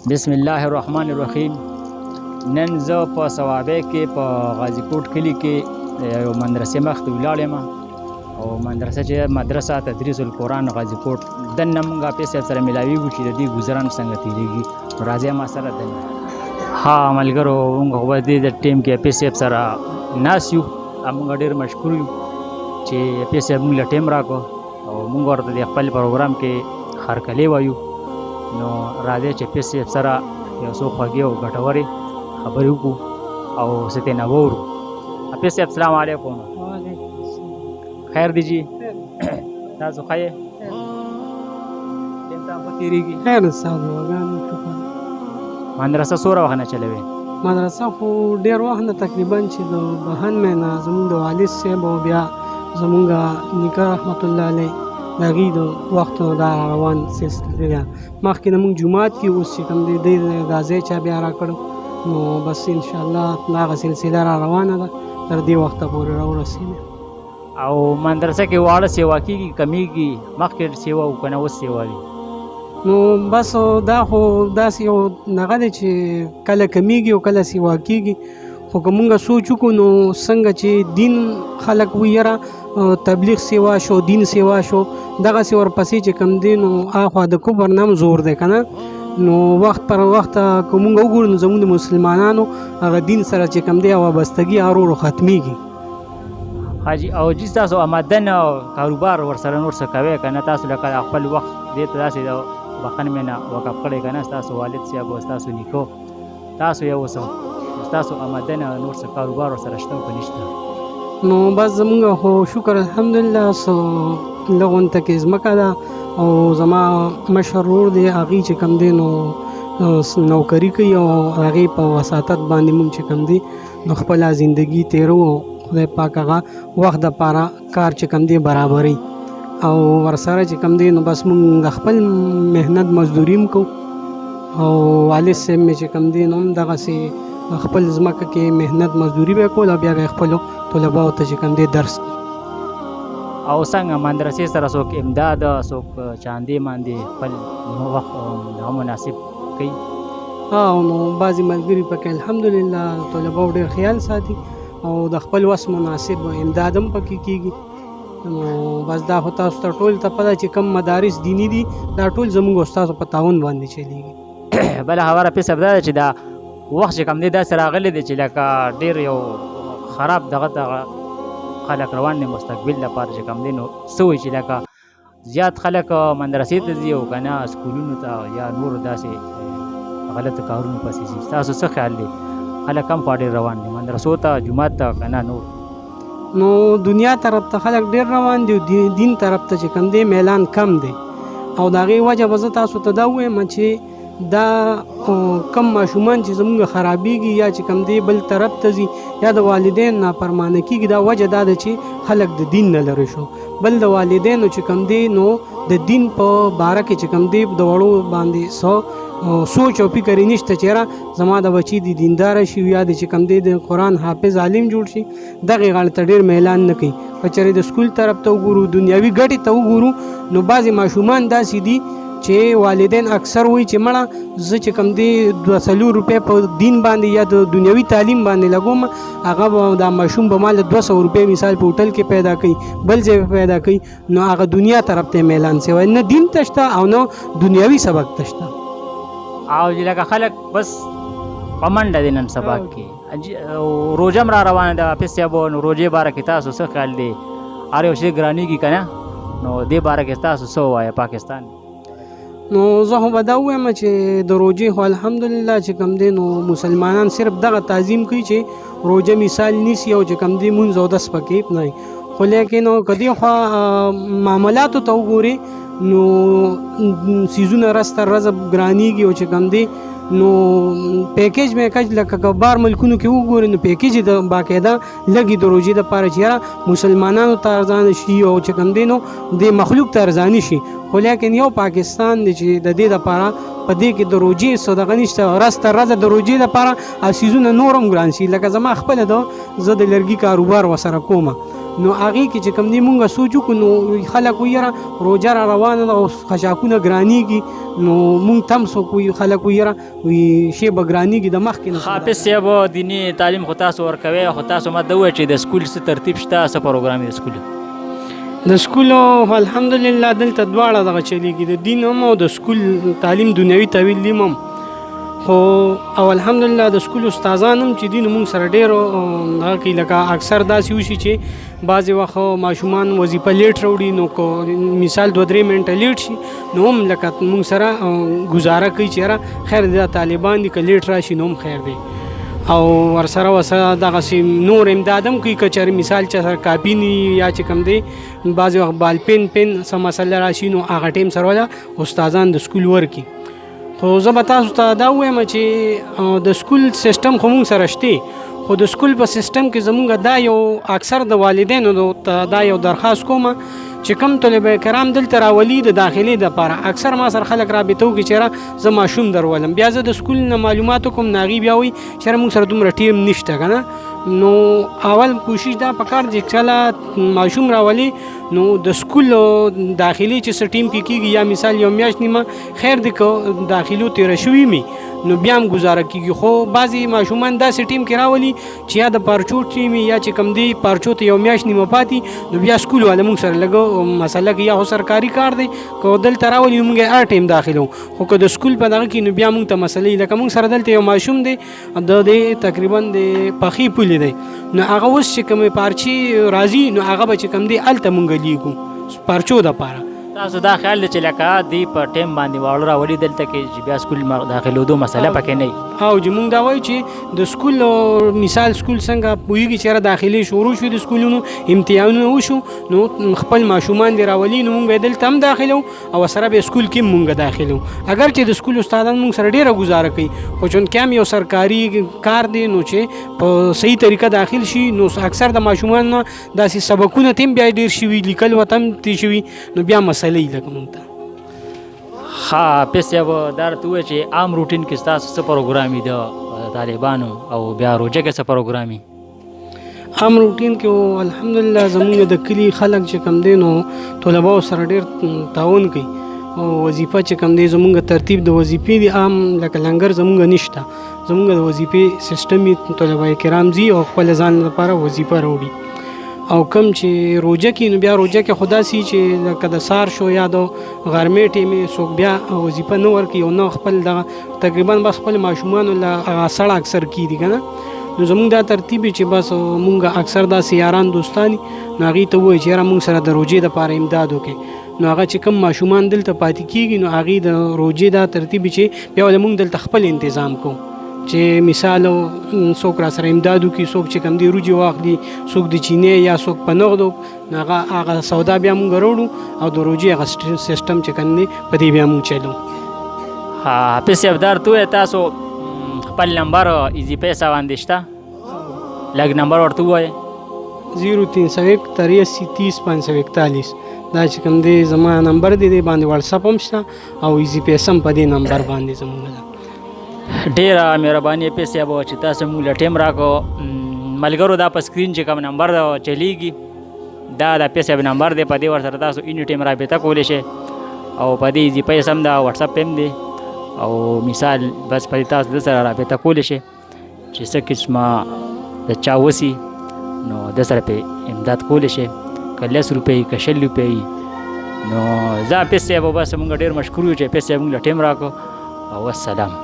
بسم الله الرحمن الرحیم. نن زه په صوابۍ کې په غازي کوټ کلي کې یو مدرسې مخ ته ولاړ یم او مدرسه چې مدرسه تدریس القرآن غازي کوټ دننه موږ پې صاحب سره میلاویږو چې د دې ګذران څنګه تېرېږي. نو راځئ ما سره دننه. ها ملګرو، موږ خو به دې د ټیم کې پې صاحب سره ناست یو. موږ ډېر مشکور یو چې پې صاحب موږ له ټیم راکړو او موږ ورته د خپل پروګرام کې هرکلی وایو. نو راځئ چې پې صاحب سره یو څو خوږې او ګټورې خبرې وکړو او څه ترې نه واورو. پې صاحب سلام علیکم. خیر دی جی؟ تاسو ښه یې؟ ټیم ته ښه تېرېږي؟ خیر استاد وګانو شکر. مدرسه څومره وخت نه چلوې؟ مدرسه خو ډېر وخت نه تقریبا چې د بهن مې نه زمونږ د والد صاحب او بیا زمونږ نیکه رحمت الله علیه د هغوی د وختونو دا روان سلسله ده. مخکې نه مونږ جومات کې اوس چې کوم دی دا ځای چا بیا راکړو نو بس انشاءالله هغه سلسله را روانه ده تر دې وخته پورې راورسېده. او مدرسه کې واړه سیوا کېږي کمیږي؟ مخکې سیوا و که نه اوس سیوا وي؟ نو بس دا خو داسې یو هغه دی چې کله کمیږي او کله سیوا کېږي. خو که مونږ سوچ وکړو نو څنګه چې دین خلک وي یاره تبلیغ سیوا شو، دین سیوا شو، دغسې ورپسې چې کوم دی نو اخوا د کفر نه هم زور دی که نه. نو وخت پر وخت که مونږ وګورو نو زمونږ د مسلمانانو هغه دین سره چې کوم دی وابستګي هغه ورو ختمیږي. حاجي او جي تاسو آمدن او کاروبار ورسره نور څه کوئ که نه؟ تاسو لکه خپل وخت دې ته داسې د بخښنې مې نه وقف کړی که نه؟ ستاسو والد صاحب او ستاسو نیکه تاسو یې اوس ستاسو آمدن نور څه کاروبار ورسره شته او که نشته؟ نو بس زمونږ خو شکر الحمدلله څه لږ غونته کې ځمکه ده او زما مشر ورور دی هغوی چې کوم دی نو نوکري کوي او هغې په وساطت باندې مونږ چې کوم دی نو خپله زندګي تېرو. خدای پاک هغه وخت دپاره کار چې کوم دی برابري او ورسره چې کوم دی نو بس مونږ د خپل محنت مزدوري هم کوو او والد صاحب مې چې کوم دی نو هم دغسې خپل ځمکه کې محنت مزدوري به کول او بیا به خپلو طلباو ته چې کوم دی درس کوو. او څنګه مدرسې سره څوک امداد څوک چاندې ماندې خپل وخت هغه مناسب کوي؟ نو بعضې ملګري پکې الحمدلله طلباو ډېر خیال ساتي او د خپل وس مناسب امداد هم پکې کېږي. نو بس دا خو تاسو ته ټول ته پته چې کوم مدارس دیني دي دا ټول زموږ استادو په تعاون باندې چلیږي. بله خبره پې صاحب دا ده چې دا وخت چې کوم دی داسې راغلی دی چې لکه ډېر یو خراب دغه ته خلک روان دي مستقبل لپاره چې کوم دی نو څه وایي چې لکه زیات خلک مدرسې ته ځي او که نه سکولونو ته یا نورو داسې غلطو کارونو پسې ځي. ستاسو څه خیال دی؟ خلک کم خوا ډېر روان دي مدرسو ته جومات ته که نه نور؟ نو دنیا طرف ته خلک ډېر روان دي او دین طرف ته چې کوم دی میلان کم دی او د هغې وجه به زه تاسو ته دا ووایم چې دا کم ماشومان چې زمونږ خرابېږي یا چې کوم دی بل طرف ته ځي یا د والدین نافرمانه کېږي دا وجه دا ده چې خلک د دین نه لرې شو. بل د والدینو چې کوم دی نو د دین په باره کې چې کوم دی د وړو باندې سوچ او فکر یې نشته چې یاره زما د بچي د دینداره شي یا د چې کوم دی د قرآن حافظ عالم جوړ شي دغې غاړې ته ډېر میلان نه کوي. که چېرې د سکول طرف ته وګورو دنیاوي ګټې ته وګورو نو بعضې ماشومان داسې دي چې والدین اکثر وایي چې مړه زه چې کوم دی 200 روپۍ په دین باندې یا د دنیوي تعلیم باندې لګوم هغه به دا ماشوم به ما له 200 روپۍ مثال په هوټل کې پیدا کوي بل ځای پیدا کوي نو هغه دنیا طرف ته میلان سوی نه دین ته شته او نه دنیوي سبق ته شته. او چې لکه خلک بس په منډه دي نن سبا کې روژه هم را روانه ده. حافظ صاحب نو روژې باره کې تاسو څه خیال دی؟ هر یو شی ګرانېږي که نه؟ نو دې باره کې تاسو څه ووایه پاکستان؟ نو زه خو به دا ووایم چې د روژې خو الحمدلله چې کوم دی نو مسلمانان صرف دغه تعظیم کوي چې روژه مثال نیسي او چې کوم دی مونځ او دس پکې نه وي. خو لیکن که دې خوا معاملاتو ته وګورې نو سیزونه ورځ تر ورځه ګرانېږي او چې کوم دی نو پیکیج میکج لکه که بار ملکونو کې وګورې نو پیکیج یې د باقاعده لګي د روژې دپاره چې یاره مسلمانانو ته ارزانه شي او چې کوم دی نو د مخلوق ته ارزانه شي. خو لیکن یو پاکستان دی چې د دې دپاره په دې کې د روجې صدقه نشته ورځ تر ورځه د روجې لپاره سیزونه نور هم ګران شي لکه زما خپله ده زه د لرګي کاروبار ورسره کوم نو هغې کې چې کوم دی مونږ سوچ وکړو نو خلک وایي یاره روجه را روانه ده او خشاکونه ګرانېږي نو مونږ تم څوک وایي خلک وایي یاره وایي شی به ګرانېږي د مخکې نه حافظ صاحب دیني تعلیم خو تاسو ورکوئ خو تاسو ما ته ووایئ چې د سکول څه ترتیب شته څه پروګرام د سکول د سکولو الحمدلله دلته دواړه دغه چلیږي د دین هم او د سکول تعلیم دنیوي تعلیم هم خو او الحمدلله د سکول استادان هم چې دي نو موږ سره ډېر هغه کوي لکه اکثر داسې وشي چې بعضې وخت ماشومان وظیفه لیټ راوړي نو که مثال 2-3 منټه لیټ شي نو هم لکه موږ سره ګزاره کوي چې یاره خیر دا طالبان دي که لیټ راشي نو هم خیر دی او ورسره دغسې نور امداد هم کوي که چېرې مثال چا سره کاپي نه یا چې کوم دی بعضې وخت بالپین پین څه مسله راشي نو هغه ټیم سره ولا استادان د سکول ورکي خو زه به تاسو ته دا ووایم چې د سکول سیسټم خو موږ سره شته خو د سکول په سیسټم کې زموږ دا یو اکثر د والدینو ته دا یو درخواست کوم چې کم طلبه کرام دلته راولي د داخلي دپاره اکثر ما سره خلک رابطه وکړي چې یاره زه ماشوم درولم بیا زه د سکول نه معلومات وکړم نو هغوی بیا وایي چې یاره موږ سره دومره ټیم نشته که نه نو اول کوشش دا پکار دی چې کله ماشوم راولي نو د سکول داخلي چې څه ټیم کې کېږي یا مثال یو میاشت نیمه خیر دی که داخلو تېره شوي مي نو بیا هم ګزاره کېږي خو بعضې ماشومان داسې ټیم کې راولي چې یا د پارچو ټیم یا چې کوم دی پارچو ته یو میاشت نیمه پاتې نو بیا سکول والا موږ سره لږ مسله کې یا خو سرکاري کار دی که دلته راولي نو موږ هر ټیم داخلو خو که د سکول په دغه کې نو بیا موږ ته مسلې لکه موږ سره دلته یو ماشوم دی د دې تقریبا د پخې پولې دی نو هغه اوس چې کومې پارچې راځي نو هغه به چې کوم دی هلته موږ لیږو پارچو دپاره تاسو دا خیال دی چې لکه دی په ټیم باندې واړه راولي دلته کې چې بیا سکول داخلېدو مسله پکې نه وي او چې مونږ دا وایو چې د سکول مثال سکول څنګه پوهېږي چې یاره داخلي شروع شو د سکولونو امتحانونه وشو نو خپل ماشومان دې راولي نو مونږ به دلته هم داخلو او سره به سکول کې مونږ داخلو اگر چې د سکول استادان مونږ سره ډېره ګزاره کوي خو چونکې هم یو سرکاري کار دی نو چې په صحیح طریقه داخل شي نو اکثر د ماشومان نه داسې سبقونه تیم بیا ډېر شوي لیکل ورته هم تېر شوي نو بیا مسله لکه مونږ ته حافظ صاحب دا راته ووایه چې عام روټین کې ستاسو څه پروګرام وي د طالبانو او بیا روژه کې څه پروګرام وي عام روټین کې الحمدلله زمونږ د کلي خلک چې کوم دی نو طلباو سره ډېر تعاون کوي او وظیفه چې کوم دی زمونږ ترتیب د وظیفې دی عام لکه لنګر زمونږ نشته زمونږ د وظیفې سیسټم یې طلبه کرام ځي او خپل ځان لپاره وظیفه راوړي او کم چې روجه کې نو بیا روجه کې خدا سي چې لکه د سار شو یا د غرمې ټیمې څوک بیا وظیفه نه ورکوي او نه خپل دغه تقریبا بس خپل ماشومانو له هغه سړه اکثر کېږي که نه نو زمونږ دا ترتیب چې بس مونږ اکثر داسې یاران دوستان نو هغوی ته ووایي چې یاره مونږ سره د روجې دپاره امداد وکړي نو هغه چې کوم ماشومان دلته پاتې کېږي نو هغوی د روجې دا ترتیب چې بیا ولې مونږ دلته خپل انتظام کوو چې مثال څوک را سره امداد وکړي څوک چې کوم دی روجې واخلي څوک د چینې یا څوک په نغدو نو هغه سودا بیا مونږ راوړو او د روجې هغه سیسټم چې کوم دی په دې بیا مونږ چلو حافظ صاحب دا ورته ووایه تاسو خپل نمبر ایزي پیسه باندې شته لږ نمبر ورته ووایه 0301 83 30 541 دا چې کوم دی زما نمبر دی دی باندې واټساپ هم شته او ایزي پیسه هم په دې نمبر باندې زموږ ده ډیره مهرباني پیسې ابو چې تاسو موږ له ټیم راکو ملګرو دا په سکرین چې کوم نمبر چلیږي دا د پیسې نمبر دی په دې ور سره تاسو اینی ټیم رابطه کولی شئ او په دې ایزي پیسه هم دا واتساپ هم دی او مثال بس په دې تاسو د سره رابطه کولی شئ چې څه قسمه د چا وسي نو د سره په امداد کولی شئ که 10 روپۍ که 20 روپۍ نو زه پیسې ابو بس موږ ډېر مشکور یو چې پیسې موږ له ټیم راکو او والسلام